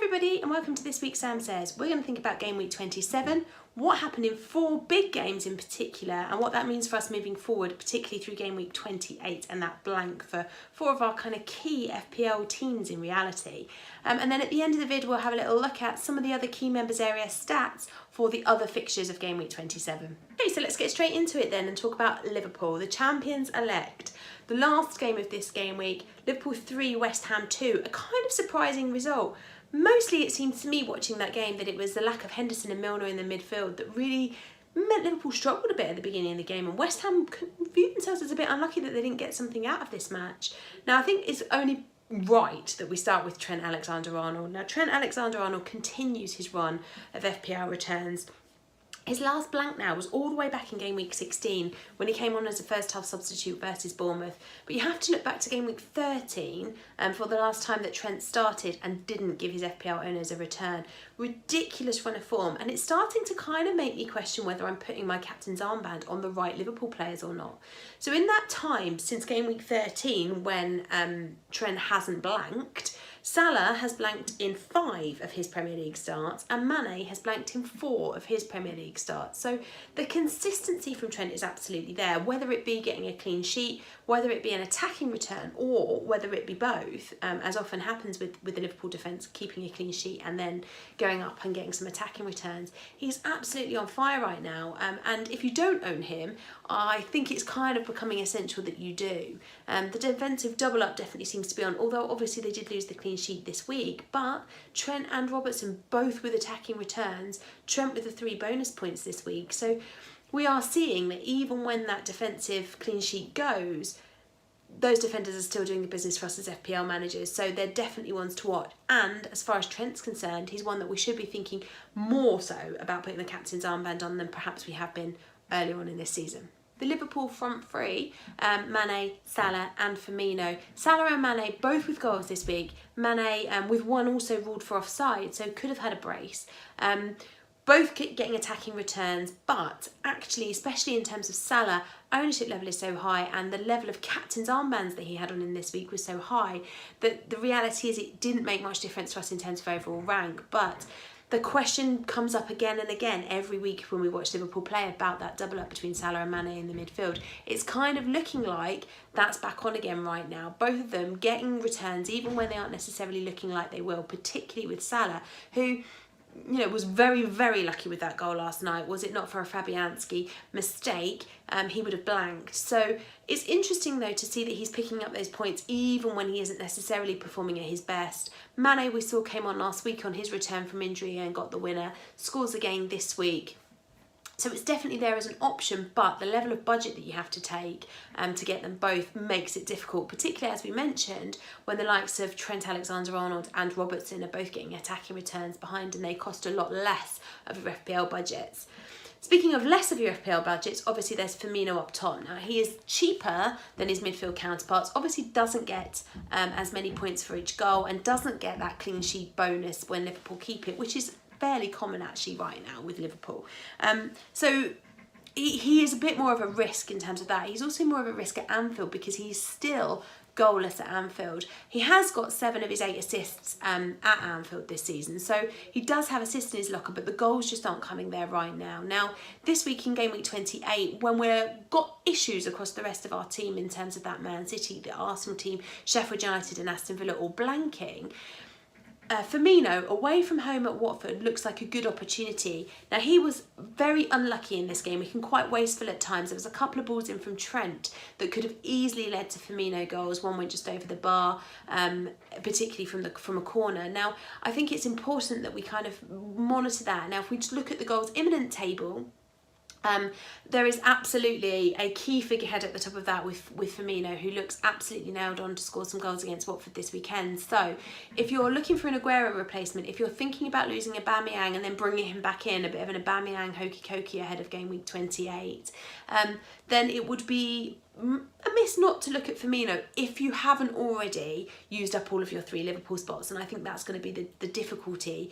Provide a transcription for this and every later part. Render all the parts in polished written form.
everybody and welcome to this week's Sam Says. We're going to think about game week 27, what happened in 4 big games in particular and what that means for us moving forward, particularly through game week 28 and that blank for 4 of our kind of key FPL teams in reality. And then at the end of the vid we'll have a little look at some of the other key members area stats for the other fixtures of game week 27. Okay, so let's get straight into it then and talk about Liverpool, the champions elect. The last game of this game week, Liverpool 3, West Ham 2, a kind of surprising result. Mostly it seems to me watching that game that it was the lack of Henderson and Milner in the midfield that really meant Liverpool struggled a bit at the beginning of the game, and West Ham viewed themselves as a bit unlucky that they didn't get something out of this match. Now I think it's only right that we start with Trent Alexander-Arnold. Now Trent Alexander-Arnold continues his run of FPL returns. His last blank now was all the way back in game week 16 when he came on as a first half substitute versus Bournemouth. But you have to look back to game week 13 for the last time that Trent started and didn't give his FPL owners a return. Ridiculous run of form, and it's starting to kind of make me question whether I'm putting my captain's armband on the right Liverpool players or not. So in that time, since game week 13 when Trent hasn't blanked, Salah has blanked in 5 of his Premier League starts and Mane has blanked in 4 of his Premier League starts. So the consistency from Trent is absolutely there, whether it be getting a clean sheet, whether it be an attacking return or whether it be both, as often happens with the Liverpool defence, keeping a clean sheet and then going up and getting some attacking returns. He's absolutely on fire right now, and if you don't own him, I think it's kind of becoming essential that you do. The defensive double up definitely seems to be on, although obviously they did lose the clean sheet this week, but Trent and Robertson both with attacking returns, Trent with the 3 bonus points this week. So we are seeing that even when that defensive clean sheet goes, those defenders are still doing the business for us as FPL managers, so they're definitely ones to watch. And as far as Trent's concerned, he's one that we should be thinking more so about putting the captain's armband on than perhaps we have been earlier on in this season. The Liverpool front three, Mane, Salah and Firmino. Salah and Mane both with goals this week. Mane with one also ruled for offside, so could have had a brace. Both getting attacking returns, but actually, especially in terms of Salah, ownership level is so high and the level of captain's armbands that he had on in this week was so high that the reality is it didn't make much difference to us in terms of overall rank. But the question comes up again and again every week when we watch Liverpool play about that double up between Salah and Mane in the midfield. It's kind of looking like that's back on again right now. Both of them getting returns even when they aren't necessarily looking like they will, particularly with Salah, who was very, very lucky with that goal last night. Was it not for a Fabianski mistake, he would have blanked. So it's interesting though to see that he's picking up those points even when he isn't necessarily performing at his best. Mane we saw came on last week on his return from injury and got the winner. Scores again this week. So it's definitely there as an option, but the level of budget that you have to take to get them both makes it difficult, particularly as we mentioned, when the likes of Trent Alexander-Arnold and Robertson are both getting attacking returns behind and they cost a lot less of your FPL budgets. Speaking of less of your FPL budgets, obviously there's Firmino up top. Now he is cheaper than his midfield counterparts, obviously doesn't get as many points for each goal and doesn't get that clean sheet bonus when Liverpool keep it, which is fairly common actually right now with Liverpool. So he is a bit more of a risk in terms of that. He's also more of a risk at Anfield because he's still goalless at Anfield. He has got 7 of his 8 assists at Anfield this season, so he does have assists in his locker, but the goals just aren't coming there right now. Now this week in game week 28, when we've got issues across the rest of our team in terms of that Man City, the Arsenal team, Sheffield United and Aston Villa all blanking, Firmino away from home at Watford looks like a good opportunity. Now he was very unlucky in this game, he can quite wasteful at times. There was a couple of balls in from Trent that could have easily led to Firmino goals. One went just over the bar, particularly from a corner. Now I think it's important that we kind of monitor that. Now if we just look at the goals imminent table, there is absolutely a key figurehead at the top of that with Firmino, who looks absolutely nailed on to score some goals against Watford this weekend. So if you're looking for an AGUERO replacement, if you're thinking about losing Aubameyang and then bringing him back in, a bit of an Aubameyang hokey-cokey ahead of game week 28, then it would be amiss nice not to look at Firmino if you haven't already used up all of your 3 Liverpool spots, and I think that's going to be the difficulty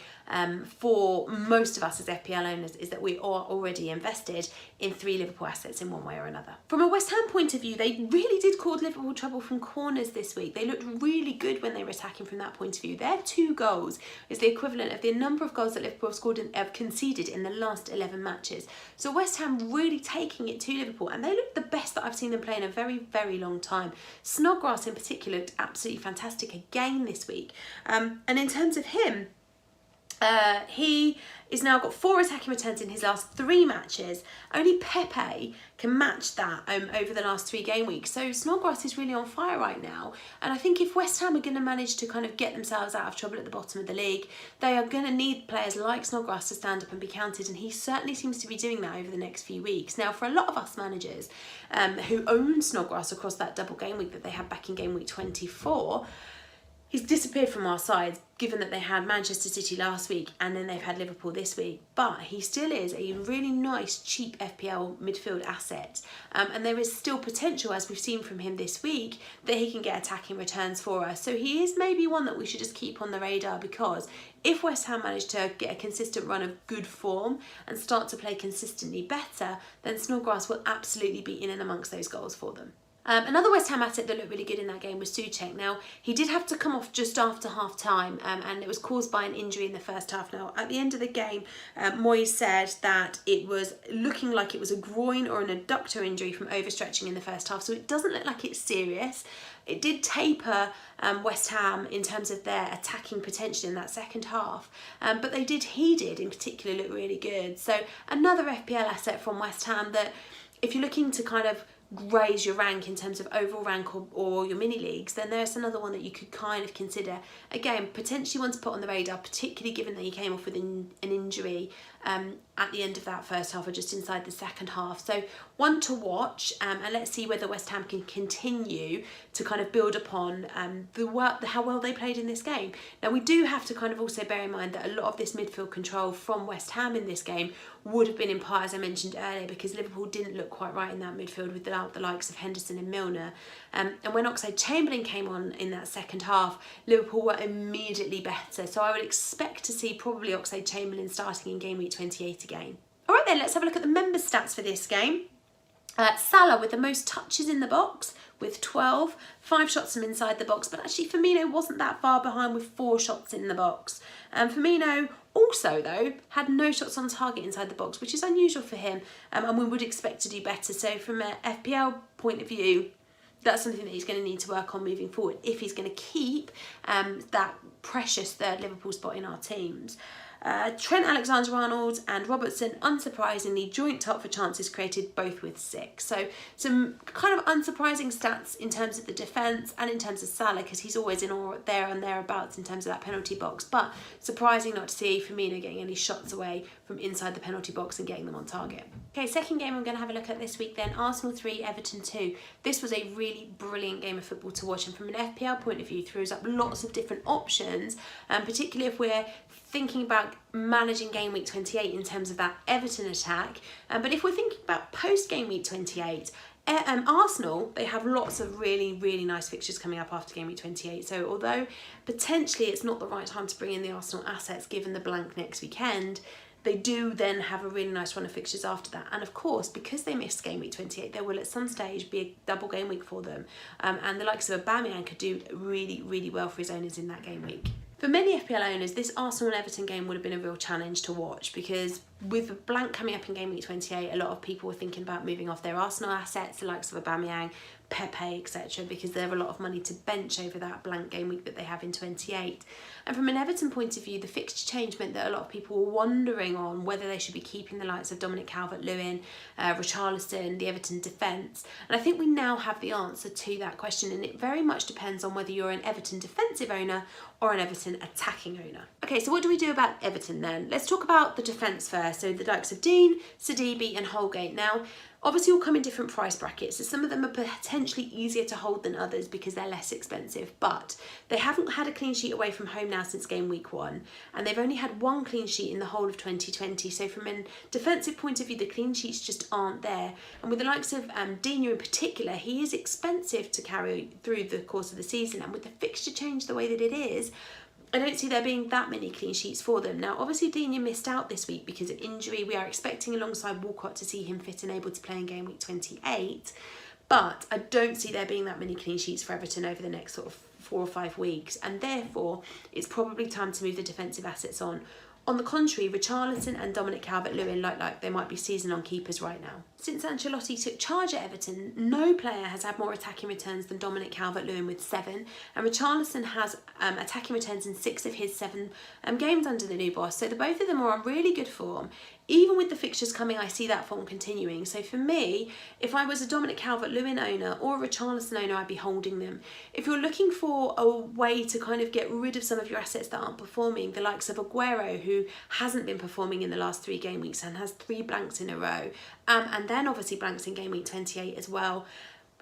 for most of us as FPL owners, is that we are already invested in 3 Liverpool assets in one way or another. From a West Ham point of view, they really did cause Liverpool trouble from corners this week. They looked really good when they were attacking from that point of view. Their 2 goals is the equivalent of the number of goals that Liverpool have scored and have conceded in the last 11 matches. So West Ham really taking it to Liverpool, and they looked the best that I've seen them play in a very, very long time. Snodgrass in particular looked absolutely fantastic again this week. And in terms of him, he is now got 4 attacking returns in his last 3 matches. Only Pepe can match that over the last 3 game weeks. So Snodgrass is really on fire right now. And I think if West Ham are going to manage to kind of get themselves out of trouble at the bottom of the league, they are going to need players like Snodgrass to stand up and be counted. And he certainly seems to be doing that over the next few weeks. Now, for a lot of us managers who own Snodgrass across that double game week that they had back in game week 24, he's disappeared from our side, given that they had Manchester City last week and then they've had Liverpool this week. But he still is a really nice, cheap FPL midfield asset. And there is still potential, as we've seen from him this week, that he can get attacking returns for us. So he is maybe one that we should just keep on the radar, because if West Ham manage to get a consistent run of good form and start to play consistently better, then Snodgrass will absolutely be in and amongst those goals for them. Another West Ham asset that looked really good in that game was Souček. Now, he did have to come off just after half time, and it was caused by an injury in the first half. Now, at the end of the game, Moyes said that it was looking like it was a groin or an adductor injury from overstretching in the first half, so it doesn't look like it's serious. It did taper West Ham in terms of their attacking potential in that second half, but he did in particular look really good. So another FPL asset from West Ham that, if you're looking to kind of raise your rank in terms of overall rank or your mini leagues, then there's another one that you could kind of consider. Again, potentially one to put on the radar, particularly given that he came off with an injury at the end of that first half or just inside the second half. So one to watch, and let's see whether West Ham can continue to kind of build upon how well they played in this game. Now, we do have to kind of also bear in mind that a lot of this midfield control from West Ham in this game would have been in part, as I mentioned earlier, because Liverpool didn't look quite right in that midfield with the likes of Henderson and Milner. And when Oxlade-Chamberlain came on in that second half, Liverpool were immediately better. So I would expect to see probably Oxlade-Chamberlain starting in game week 28 again. All right then, let's have a look at the member stats for this game. Salah with the most touches in the box with 12, 5 shots from inside the box, but actually Firmino wasn't that far behind with 4 shots in the box. Firmino also, though, had no shots on target inside the box, which is unusual for him, and we would expect to do better. So from an FPL point of view, that's something that he's going to need to work on moving forward if he's going to keep that precious third Liverpool spot in our teams. Trent Alexander-Arnold and Robertson, unsurprisingly, joint top for chances created, both with 6. So some kind of unsurprising stats in terms of the defence and in terms of Salah, because he's always in all there and thereabouts in terms of that penalty box. But surprising not to see Firmino getting any shots away from inside the penalty box and getting them on target. Okay, second game I'm going to have a look at this week then, Arsenal 3, Everton 2. This was a really brilliant game of football to watch, and from an FPL point of view, throws up lots of different options, particularly if we're thinking about managing game week 28 in terms of that Everton attack. But if we're thinking about post game week 28, Arsenal, they have lots of really, really nice fixtures coming up after game week 28. So although potentially it's not the right time to bring in the Arsenal assets given the blank next weekend, they do then have a really nice run of fixtures after that. And of course, because they missed game week 28, there will at some stage be a double game week for them. And the likes of Aubameyang could do really, really well for his owners in that game week. For many FPL owners, this Arsenal and Everton game would have been a real challenge to watch, because with the blank coming up in game week 28, a lot of people were thinking about moving off their Arsenal assets, the likes of Aubameyang, Pepe, etc., because they have a lot of money to bench over that blank game week that they have in 28. And from an Everton point of view, the fixture change meant that a lot of people were wondering on whether they should be keeping the likes of Dominic Calvert, Lewin, Richarlison, the Everton defence. And I think we now have the answer to that question, and it very much depends on whether you're an Everton defensive owner or an Everton attacking owner. Okay, so what do we do about Everton then? Let's talk about the defence first. So the likes of Dean, Sidibe and Holgate. Now, obviously all come in different price brackets, so some of them are potentially easier to hold than others because they're less expensive, but they haven't had a clean sheet away from home now since game week 1, and they've only had 1 clean sheet in the whole of 2020, so from a defensive point of view, the clean sheets just aren't there. And with the likes of Dina in particular, he is expensive to carry through the course of the season, and with the fixture change the way that it is, I don't see there being that many clean sheets for them. Now, obviously, Dina missed out this week because of injury. We are expecting alongside Walcott to see him fit and able to play in game week 28. But I don't see there being that many clean sheets for Everton over the next sort of 4 or 5 weeks. And therefore, it's probably time to move the defensive assets on. On the contrary, Richarlison and Dominic Calvert-Lewin look like they might be season-on keepers right now. Since Ancelotti took charge at Everton, no player has had more attacking returns than Dominic Calvert-Lewin with 7, and Richarlison has attacking returns in 6 of his 7 games under the new boss. So the both of them are on really good form. Even with the fixtures coming, I see that form continuing. So for me, if I was a Dominic Calvert-Lewin owner or a Richarlison owner, I'd be holding them. If you're looking for a way to kind of get rid of some of your assets that aren't performing, the likes of AGUERO, who hasn't been performing in the last 3 game weeks and has 3 blanks in a row, and then obviously blanks in game week 28 as well.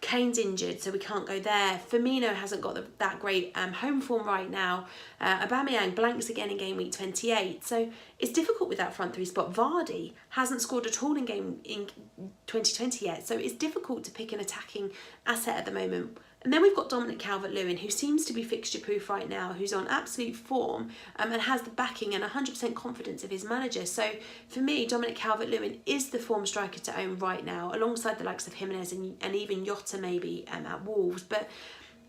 Kane's injured, so we can't go there. Firmino hasn't got that great home form right now. Aubameyang blanks again in game week 28. So it's difficult with that front 3 spot. Vardy hasn't scored at all in 2020 yet. So it's difficult to pick an attacking asset at the moment. And then we've got Dominic Calvert-Lewin, who seems to be fixture-proof right now, who's on absolute form and has the backing and 100% confidence of his manager. So for me, Dominic Calvert-Lewin is the form striker to own right now, alongside the likes of Jimenez and even Jota maybe at Wolves. But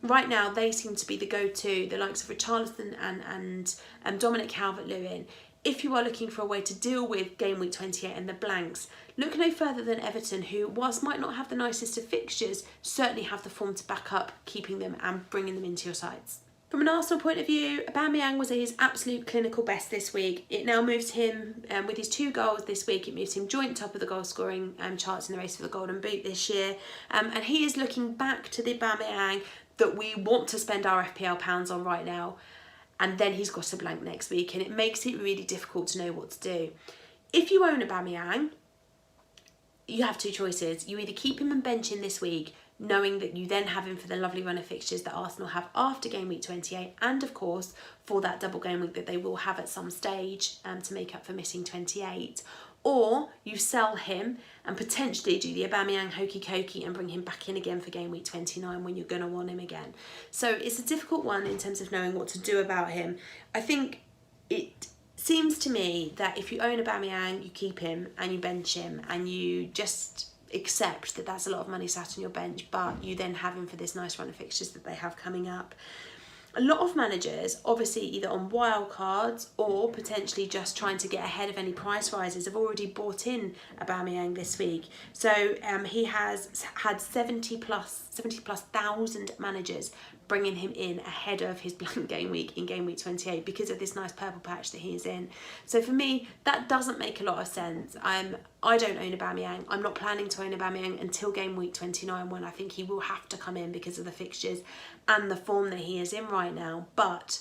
right now, they seem to be the go-to, the likes of Richarlison and Dominic Calvert-Lewin. If you are looking for a way to deal with game week 28 and the blanks, look no further than Everton, who, whilst might not have the nicest of fixtures, certainly have the form to back up keeping them and bringing them into your sides. From an Arsenal point of view, Aubameyang was at his absolute clinical best this week. It now moves him, with his 2 goals this week, it moves him joint top of the goal scoring charts in the race for the Golden Boot this year. And he is looking back to the Aubameyang that we want to spend our FPL pounds on right now. And then he's got a blank next week, and it makes it really difficult to know what to do. If you own Aubameyang, you have 2 choices. You either keep him and bench him this week, knowing that you then have him for the lovely run of fixtures that Arsenal have after game week 28, and of course for that double game week that they will have at some stage to make up for missing 28. Or you sell him and potentially do the Aubameyang hokey cokey and bring him back in again for game week 29 when you're going to want him again. So it's a difficult one in terms of knowing what to do about him. I think it seems to me that if you own Aubameyang, you keep him and you bench him and you just accept that that's a lot of money sat on your bench, but you then have him for this nice run of fixtures that they have coming up. A lot of managers, obviously either on wild cards or potentially just trying to get ahead of any price rises, have already bought in Aubameyang this week. So he has had 70 plus thousand managers bringing him in ahead of his blank game week in game week 28 because of this nice purple patch that he is in. So for me, that doesn't make a lot of sense. I don't own Aubameyang. I'm not planning to own Aubameyang until game week 29, when I think he will have to come in because of the fixtures and the form that he is in right now. But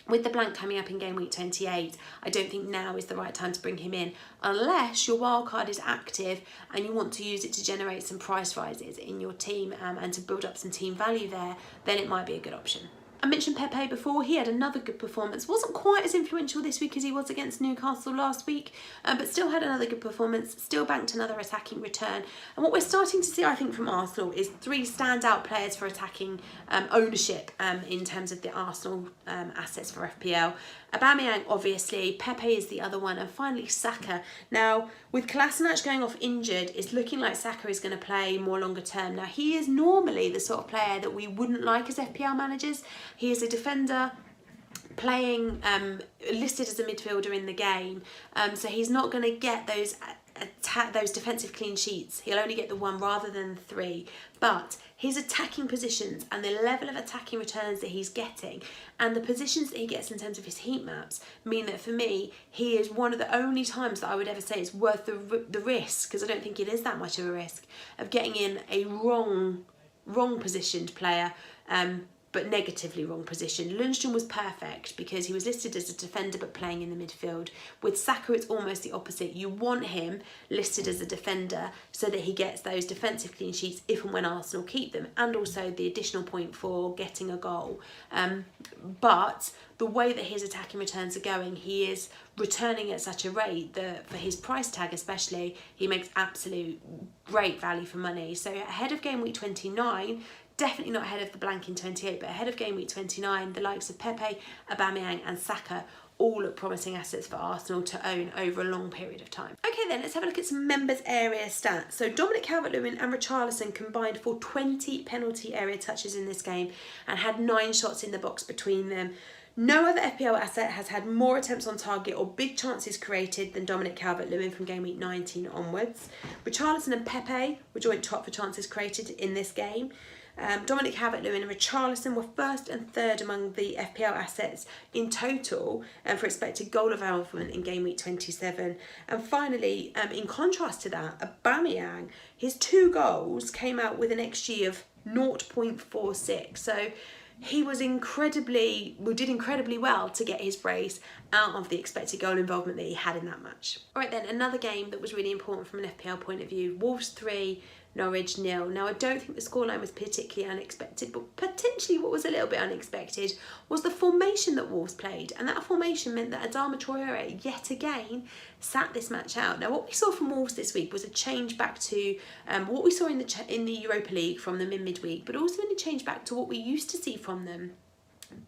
with the blank coming up in game week 28, I don't think now is the right time to bring him in, unless your wildcard is active and you want to use it to generate some price rises in your team and to build up some team value there, then it might be a good option. I mentioned Pepe before. He had another good performance. Wasn't quite as influential this week as he was against Newcastle last week, but still had another good performance, still banked another attacking return. And what we're starting to see, I think, from Arsenal is 3 standout players for attacking ownership in terms of the Arsenal assets for FPL. Aubameyang, obviously, Pepe is the other one, and finally Saka. Now, with Kolasinac going off injured, it's looking like Saka is going to play more longer term. Now, he is normally the sort of player that we wouldn't like as FPL managers. He is a defender playing listed as a midfielder in the game, so he's not going to get those defensive clean sheets. He'll only get the 1 rather than 3, but his attacking positions and the level of attacking returns that he's getting and the positions that he gets in terms of his heat maps mean that for me he is one of the only times that I would ever say it's worth the risk, because I don't think it is that much of a risk, of getting in a wrong positioned player, but negatively wrong position. Lundstrom was perfect because he was listed as a defender but playing in the midfield. With Saka, it's almost the opposite. You want him listed as a defender so that he gets those defensive clean sheets if and when Arsenal keep them, and also the additional point for getting a goal. But the way that his attacking returns are going, he is returning at such a rate that for his price tag especially, he makes absolute great value for money. So ahead of game week 29, definitely not ahead of the blank in 28, but ahead of game week 29, the likes of Pepe, Aubameyang and Saka all look promising assets for Arsenal to own over a long period of time. Okay then, let's have a look at some members area stats. So Dominic Calvert-Lewin and Richarlison combined for 20 penalty area touches in this game and had 9 shots in the box between them. No other FPL asset has had more attempts on target or big chances created than Dominic Calvert-Lewin from game week 19 onwards. Richarlison and Pepe were joint top for chances created in this game. Dominic Calvert-Lewin and Richarlison were first and third among the FPL assets in total for expected goal involvement in game week 27. And finally, in contrast to that, Aubameyang, his 2 goals came out with an XG of 0.46. So he was did incredibly well to get his brace out of the expected goal involvement that he had in that match. All right then, another game that was really important from an FPL point of view, Wolves 3, Norwich 0. Now, I don't think the scoreline was particularly unexpected, but potentially what was a little bit unexpected was the formation that Wolves played. And that formation meant that Adama Traore yet again sat this match out. Now, what we saw from Wolves this week was a change back to what we saw in the Europa League from them in midweek, but also in a change back to what we used to see from them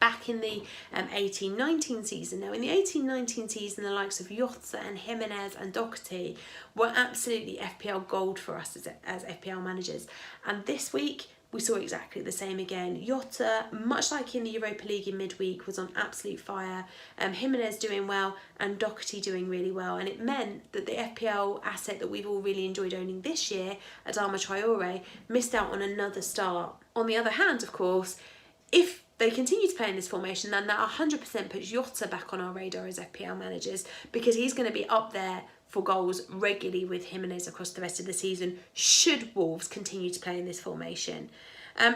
back in the 18-19 season. Now in the 18-19 season, the likes of Jota and Jimenez and Doherty were absolutely FPL gold for us as FPL managers, and this week we saw exactly the same again. Jota, much like in the Europa League in midweek, was on absolute fire. Jimenez doing well and Doherty doing really well, and it meant that the FPL asset that we've all really enjoyed owning this year, Adama Traore, missed out on another start. On the other hand, of course, if they continue to play in this formation, then that 100% puts Jota back on our radar as FPL managers, because he's going to be up there for goals regularly with Jimenez across the rest of the season, should Wolves continue to play in this formation.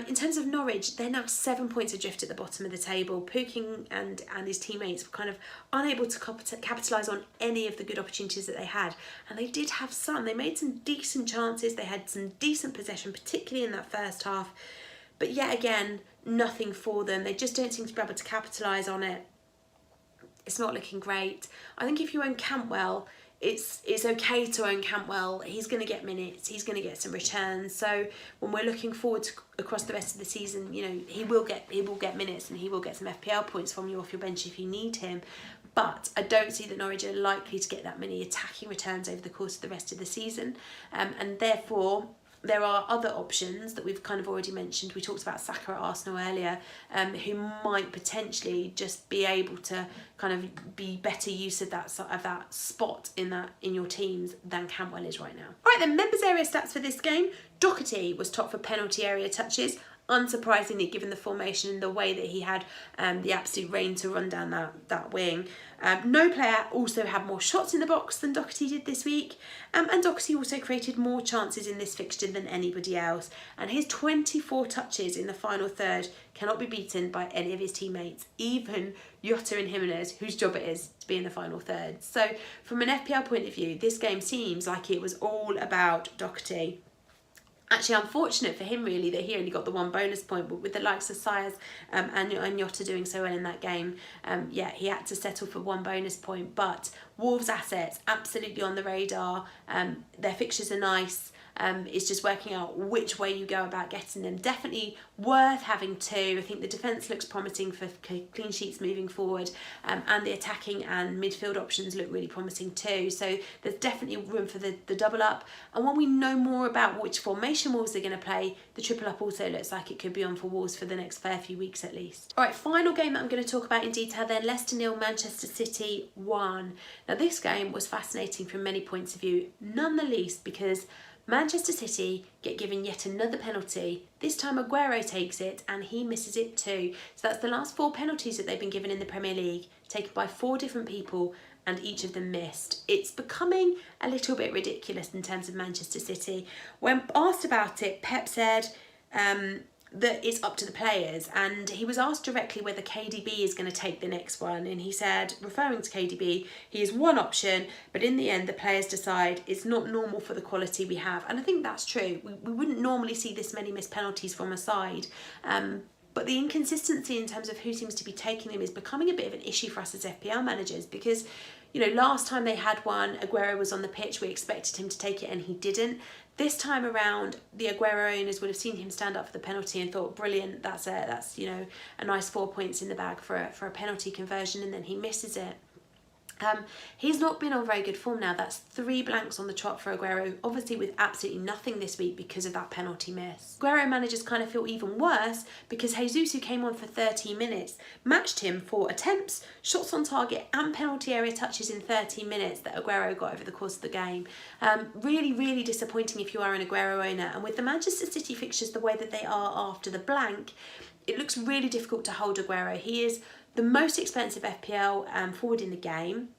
In terms of Norwich, they're now 7 points adrift at the bottom of the table. Pooking and his teammates were kind of unable to capitalise on any of the good opportunities that they had. And they did have some. They made some decent chances. They had some decent possession, particularly in that first half. But yet again, nothing for them. They just don't seem to be able to capitalise on it. It's not looking great. I think if you own Cantwell, it's okay to own Cantwell. He's going to get minutes. He's going to get some returns. So when we're looking forward to across the rest of the season, you know, he will get minutes and he will get some FPL points from you off your bench if you need him. But I don't see that Norwich are likely to get that many attacking returns over the course of the rest of the season, and therefore there are other options that we've kind of already mentioned. We talked about Saka at Arsenal earlier, who might potentially just be able to kind of be better use of that spot in your teams than Cantwell is right now. All right then, members area stats for this game. Doherty was top for penalty area touches, unsurprisingly given the formation and the way that he had the absolute reign to run down that wing. No player also had more shots in the box than Doherty did this week, and Doherty also created more chances in this fixture than anybody else, and his 24 touches in the final third cannot be beaten by any of his teammates, even Jota and Jimenez, whose job it is to be in the final third. So from an FPL point of view, this game seems like it was all about Doherty. Actually, unfortunate for him really that he only got the 1 bonus point, but with the likes of Sayers and Jota doing so well in that game, yeah, he had to settle for 1 bonus point. But Wolves assets absolutely on the radar. Their fixtures are nice. It's just working out which way you go about getting them. Definitely worth having 2. I think the defence looks promising for clean sheets moving forward, and the attacking and midfield options look really promising too. So there's definitely room for the double up. And when we know more about which formation Wolves are going to play, the triple up also looks like it could be on for Wolves for the next fair few weeks at least. All right, final game that I'm going to talk about in detail then, Leicester 0, Manchester City 1. Now this game was fascinating from many points of view, none the least because Manchester City get given yet another penalty. This time AGUERO takes it and he misses it too. So that's the last 4 penalties that they've been given in the Premier League, taken by 4 different people, and each of them missed. It's becoming a little bit ridiculous in terms of Manchester City. When asked about it, Pep said, that it's up to the players, and he was asked directly whether KDB is going to take the next one, and he said, referring to KDB, he is one option, but in the end the players decide. It's not normal for the quality we have, and I think that's true. We wouldn't normally see this many missed penalties from a side, but the inconsistency in terms of who seems to be taking them is becoming a bit of an issue for us as FPL managers, because last time they had one, Aguero was on the pitch, we expected him to take it and he didn't. This time around, the Aguero owners would have seen him stand up for the penalty and thought, brilliant, that's a nice 4 points in the bag for a penalty conversion, and then he misses it. He's not been on very good form now. That's 3 blanks on the trot for Aguero, obviously with absolutely nothing this week because of that penalty miss. Aguero managers kind of feel even worse because Jesus, who came on for 13 minutes, matched him for attempts, shots on target and penalty area touches in 13 minutes that Aguero got over the course of the game. Really, really disappointing if you are an Aguero owner. And with the Manchester City fixtures the way that they are after the blank, it looks really difficult to hold Aguero. He is the most expensive FPL forward in the game,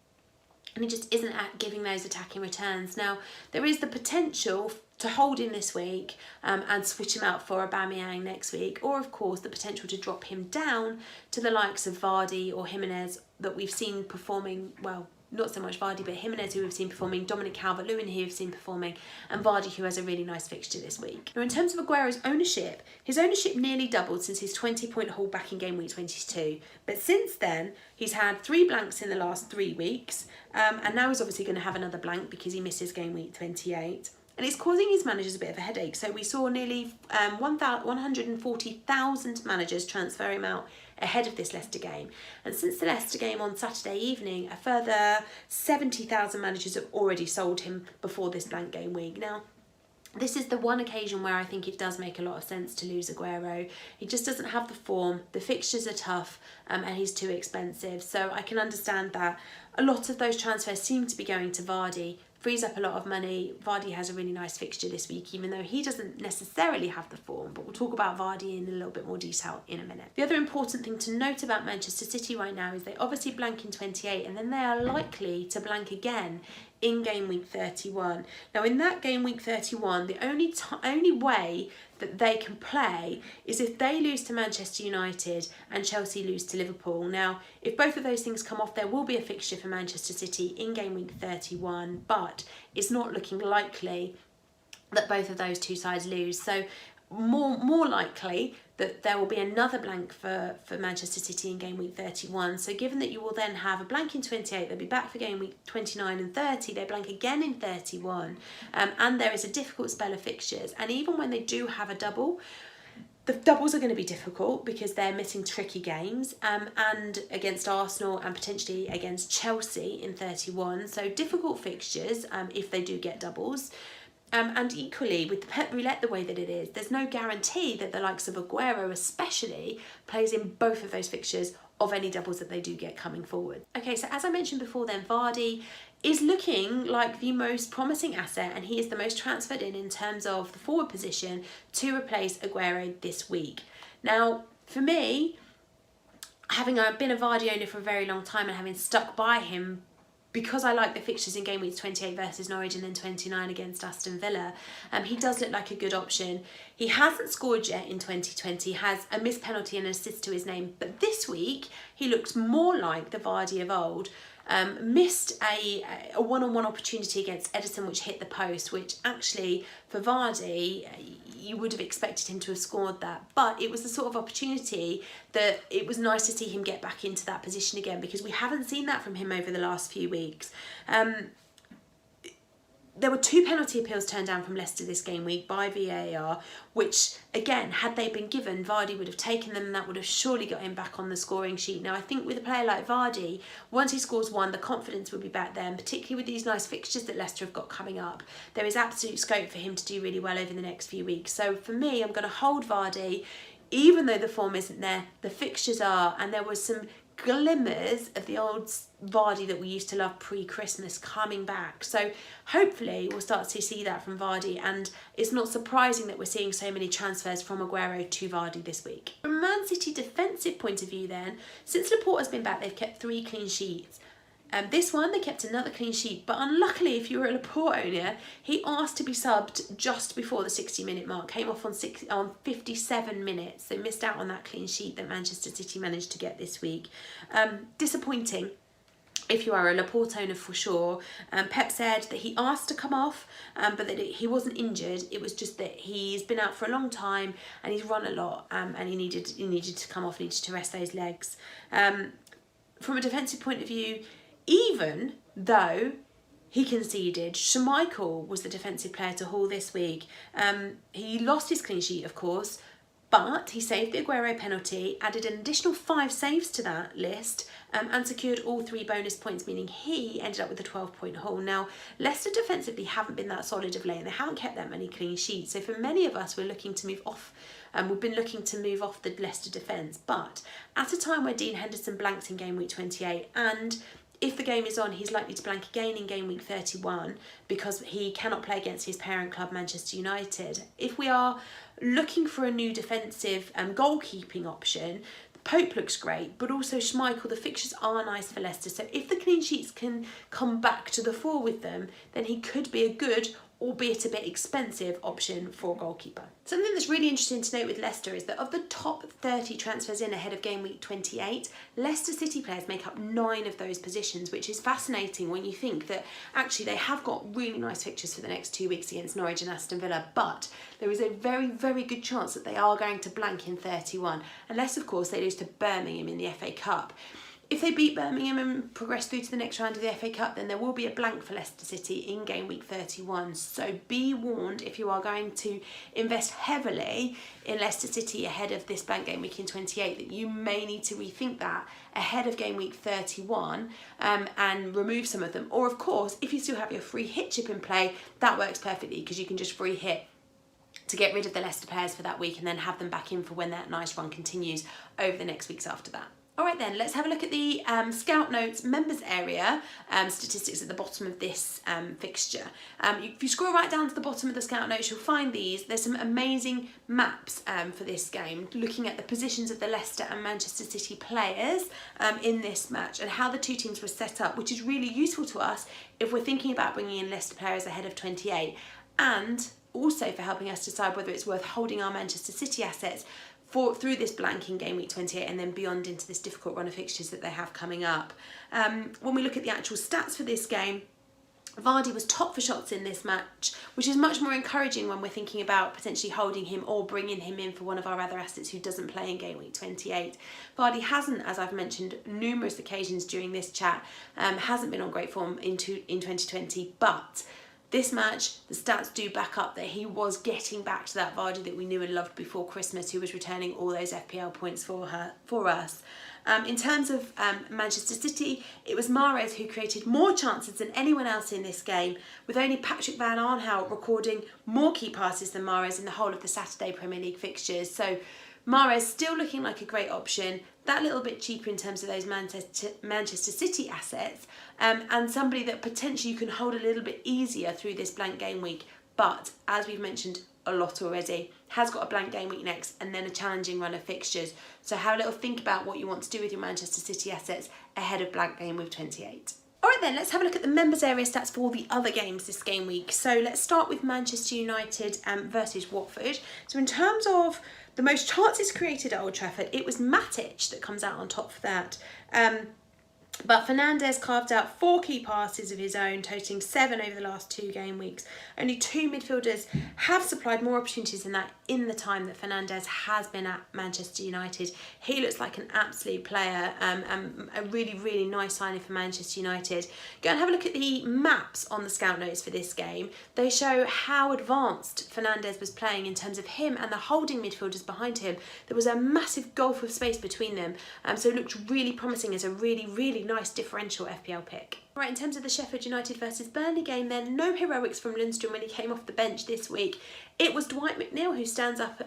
and he just isn't giving those attacking returns. Now, there is the potential to hold him this week and switch him out for Aubameyang next week, or of course the potential to drop him down to the likes of Vardy or Jimenez that we've seen performing, well, not so much Vardy, but Jimenez, who we've seen performing, Dominic Calvert, Lewin, who we've seen performing, and Vardy, who has a really nice fixture this week. Now, in terms of Aguero's ownership, his ownership nearly doubled since his 20-point haul back in game week 22. But since then, he's had 3 blanks in the last 3 weeks, and now he's obviously going to have another blank because he misses game week 28. And it's causing his managers a bit of a headache. So we saw nearly 140,000 managers transfer him out ahead of this Leicester game. And since the Leicester game on Saturday evening, a further 70,000 managers have already sold him before this blank game week. Now, this is the one occasion where I think it does make a lot of sense to lose Aguero. He just doesn't have the form, the fixtures are tough, and he's too expensive. So I can understand that a lot of those transfers seem to be going to Vardy. Frees up a lot of money. Vardy has a really nice fixture this week, even though he doesn't necessarily have the form, but we'll talk about Vardy in a little bit more detail in a minute. The other important thing to note about Manchester City right now is they obviously blank in 28, and then they are likely to blank again in game week 31. Now, in that game week 31, the only way that they can play is if they lose to Manchester United and Chelsea lose to Liverpool. Now, if both of those things come off, there will be a fixture for Manchester City in game week 31, but it's not looking likely that both of those two sides lose. So more likely that there will be another blank for Manchester City in game week 31. So given that you will then have a blank in 28, they'll be back for game week 29 and 30, they blank again in 31, and there is a difficult spell of fixtures. And even when they do have a double, the doubles are going to be difficult because they're missing tricky games, and against Arsenal and potentially against Chelsea in 31. So difficult fixtures if they do get doubles. And equally, with the Pep Roulette the way that it is, there's no guarantee that the likes of Aguero especially plays in both of those fixtures of any doubles that they do get coming forward. Okay, so as I mentioned before then, Vardy is looking like the most promising asset, and he is the most transferred in terms of the forward position to replace Aguero this week. Now, for me, having been a Vardy owner for a very long time and having stuck by him because I like the fixtures in game week 28 versus Norwich and then 29 against Aston Villa, he does look like a good option. He hasn't scored yet in 2020, has a missed penalty and an assist to his name, but this week he looks more like the Vardy of old. Missed a one-on-one opportunity against Edison which hit the post, which actually for Vardy you would have expected him to have scored that, but it was the sort of opportunity that it was nice to see him get back into that position again, because we haven't seen that from him over the last few weeks. There were 2 penalty appeals turned down from Leicester this game week by VAR, which, again, had they been given, Vardy would have taken them and that would have surely got him back on the scoring sheet. Now, I think with a player like Vardy, once he scores one, the confidence would be back there, and particularly with these nice fixtures that Leicester have got coming up, there is absolute scope for him to do really well over the next few weeks. So for me, I'm going to hold Vardy, even though the form isn't there, the fixtures are, and there was some glimmers of the old Vardy that we used to love pre-Christmas coming back. So hopefully we'll start to see that from Vardy, and it's not surprising that we're seeing so many transfers from Aguero to Vardy this week. From a Man City defensive point of view then, since Laporte has been back, they've kept 3 clean sheets. This one, they kept another clean sheet, but unluckily, if you were a Laporte owner, he asked to be subbed just before the 60-minute mark, came off on 57 minutes. They missed out on that clean sheet that Manchester City managed to get this week. Disappointing if you are a Laporte owner for sure. Pep said that he asked to come off, but that he wasn't injured. It was just that he's been out for a long time and he's run a lot, and he needed to come off, needed to rest those legs. From a defensive point of view, even though he conceded, Schmeichel was the defensive player to haul this week. He lost his clean sheet, of course, but he saved the AGUERO penalty, added an additional 5 saves to that list, and secured all 3 bonus points, meaning he ended up with a 12-point haul. Now, Leicester defensively haven't been that solid of late, and they haven't kept that many clean sheets. So for many of us, we're looking to move off. We've been looking to move off the Leicester defence, but at a time where Dean Henderson blanks in game week 28, and if the game is on, he's likely to blank again in game week 31 because he cannot play against his parent club, Manchester United. If we are looking for a new defensive goalkeeping option, Pope looks great, but also Schmeichel, the fixtures are nice for Leicester. So if the clean sheets can come back to the fore with them, then he could be a good, albeit a bit expensive, option for a goalkeeper. Something that's really interesting to note with Leicester is that of the top 30 transfers in ahead of game week 28, Leicester City players make up 9 of those positions, which is fascinating when you think that actually they have got really nice fixtures for the next 2 weeks against Norwich and Aston Villa, but there is a very, very good chance that they are going to blank in 31, unless of course they lose to Birmingham in the FA Cup. If they beat Birmingham and progress through to the next round of the FA Cup, then there will be a blank for Leicester City in game week 31. So be warned if you are going to invest heavily in Leicester City ahead of this blank game week in 28, that you may need to rethink that ahead of game week 31 and remove some of them. Or of course, if you still have your free hit chip in play, that works perfectly because you can just free hit to get rid of the Leicester players for that week and then have them back in for when that nice run continues over the next weeks after that. All right then, let's have a look at the Scout Notes members area statistics at the bottom of this fixture. If you scroll right down to the bottom of the Scout Notes, you'll find these. There's some amazing maps for this game, looking at the positions of the Leicester and Manchester City players in this match and how the two teams were set up, which is really useful to us if we're thinking about bringing in Leicester players ahead of 28, and also for helping us decide whether it's worth holding our Manchester City assets through this blank in game week 28 and then beyond into this difficult run of fixtures that they have coming up. When we look at the actual stats for this game, Vardy was top for shots in this match, which is much more encouraging when we're thinking about potentially holding him or bringing him in for one of our other assets who doesn't play in game week 28. Vardy hasn't, as I've mentioned numerous occasions during this chat, hasn't been on great form in 2020, but this match, the stats do back up that he was getting back to that Vardy that we knew and loved before Christmas, who was returning all those FPL points for us. In terms of Manchester City, it was Mahrez who created more chances than anyone else in this game, with only Patrick Van Aanholt recording more key passes than Mahrez in the whole of the Saturday Premier League fixtures. So Mahrez still looking like a great option, that little bit cheaper in terms of those Manchester City assets, and somebody that potentially you can hold a little bit easier through this blank game week. But as we've mentioned a lot already, has got a blank game week next and then a challenging run of fixtures. So have a little think about what you want to do with your Manchester City assets ahead of blank game week 28. All right then, let's have a look at the members area stats for all the other games this game week. So let's start with Manchester United versus Watford. So in terms of the most chances created at Old Trafford, it was Matic that comes out on top for that. But Fernandes carved out 4 key passes of his own, totaling 7 over the last 2 game weeks. Only 2 midfielders have supplied more opportunities than that in the time that Fernandes has been at Manchester United. He looks like an absolute player, and a really, really nice signing for Manchester United. Go and have a look at the maps on the Scout Notes for this game. They show how advanced Fernandes was playing in terms of him and the holding midfielders behind him. There was a massive gulf of space between them, so it looked really promising as a really, really nice differential FPL pick. Right, in terms of the Sheffield United versus Burnley game then, no heroics from Lundstrom when he came off the bench this week. It was Dwight McNeil who stands up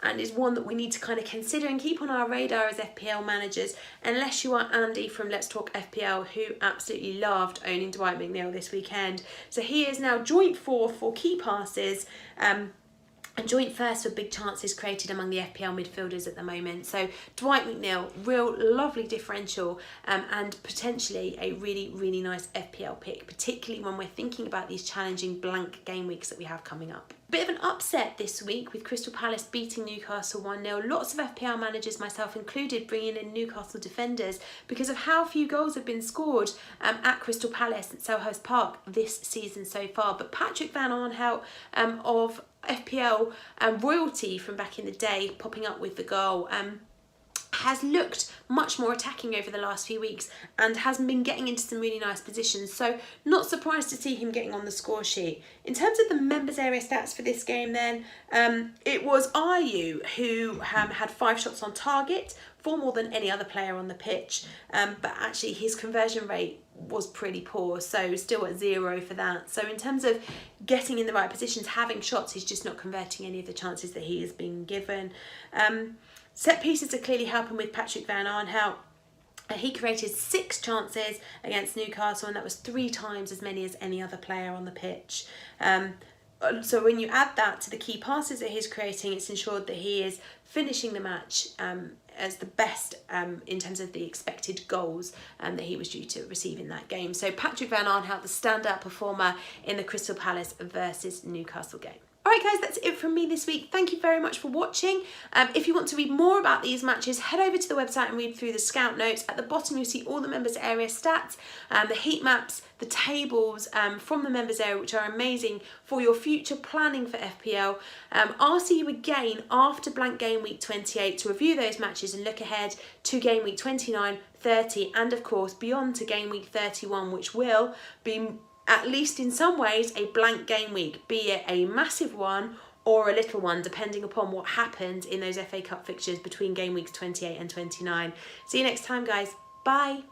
and is one that we need to kind of consider and keep on our radar as FPL managers, unless you are Andy from Let's Talk FPL, who absolutely loved owning Dwight McNeil this weekend. So he is now joint 4th for key passes, a joint first for big chances created among the FPL midfielders at the moment. So Dwight McNeil, real lovely differential, and potentially a really, really nice FPL pick, particularly when we're thinking about these challenging blank game weeks that we have coming up. Bit of an upset this week with Crystal Palace beating Newcastle 1-0. Lots of FPL managers, myself included, bringing in Newcastle defenders because of how few goals have been scored at Crystal Palace at Selhurst Park this season so far. But Patrick Van Arnhout of FPL royalty from back in the day, popping up with the goal, has looked much more attacking over the last few weeks and has been getting into some really nice positions. So not surprised to see him getting on the score sheet. In terms of the members area stats for this game then, it was Ayew who had 5 shots on target, 4 more than any other player on the pitch, but actually his conversion rate was pretty poor, so still at 0 for that. So in terms of getting in the right positions, having shots, he's just not converting any of the chances that he has been given. Set pieces are clearly helping with Patrick Van Arnhout. He created 6 chances against Newcastle, and that was 3 times as many as any other player on the pitch. So when you add that to the key passes that he's creating, it's ensured that he is finishing the match as the best in terms of the expected goals that he was due to receive in that game. So Patrick Van Arnhout, the standout performer in the Crystal Palace versus Newcastle game. Alright guys, that's it from me this week. Thank you very much for watching. If you want to read more about these matches, head over to the website and read through the scout notes. At the bottom you'll see all the members area stats, the heat maps, the tables from the members area, which are amazing for your future planning for FPL. I'll see you again after blank game week 28 to review those matches and look ahead to game week 29, 30 and of course beyond to game week 31, which will be, at least in some ways, a blank game week, be it a massive one or a little one, depending upon what happens in those FA Cup fixtures between game weeks 28 and 29. See you next time, guys. Bye.